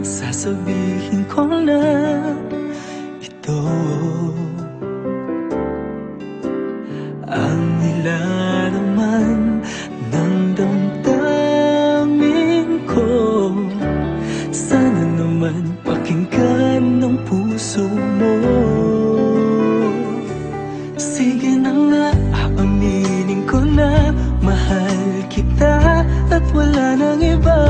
sasabihin ko na ito ang nilalaman ng damdamin ko. Sana naman pakinggan ng puso mo. Sige na nga, aaminin ko na mahal kita at wala nang iba.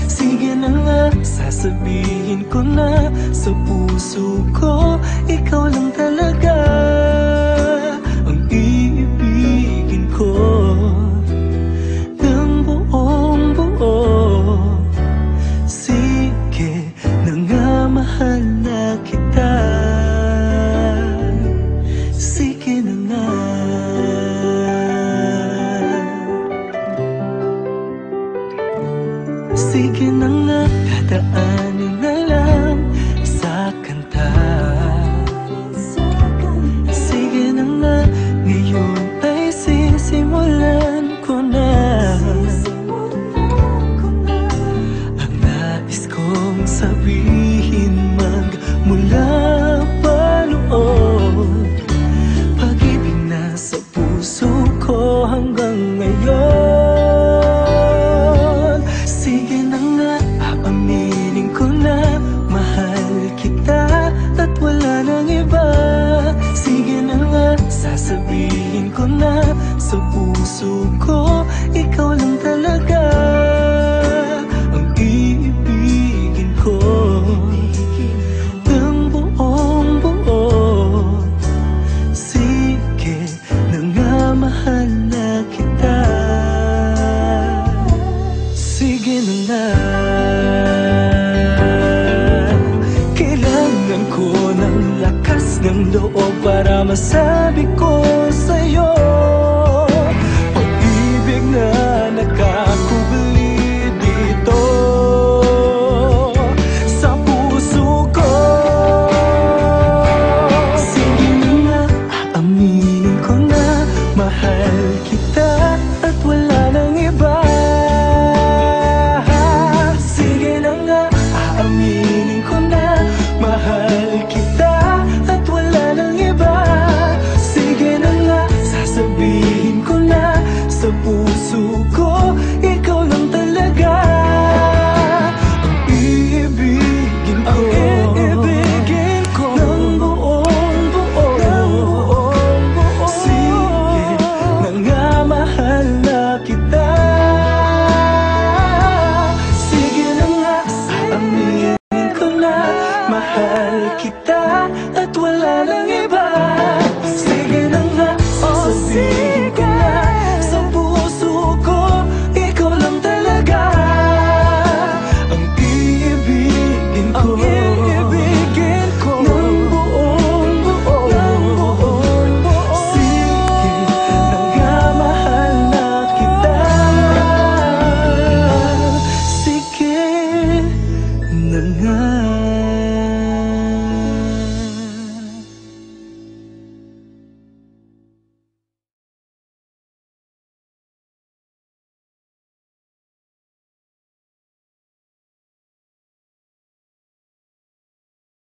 Sige na nga, sasabihin ko na sa puso ko, ikaw lang talaga ang iibigin ko ng buong buo. Sige na nga, mahal na kita. Sige na nga. Sige na nga, dadaanin na lang sa kanta. Sige na nga, ngayon ay sisimulan ko na ang nais kong sabihin magmula pa noon. Pag-ibig na sa puso ko hanggang ngayon. Sige na nga, aaminin ko na mahal kita at wala nang iba. Sige na nga, sasabihin ko na sa puso ko, ikaw lang talaga ang iibigin ko ng buong buo. Sige na nga, mahal na kita. Sige na nga. Kailangan ko ng lakas ng loob para masabi ko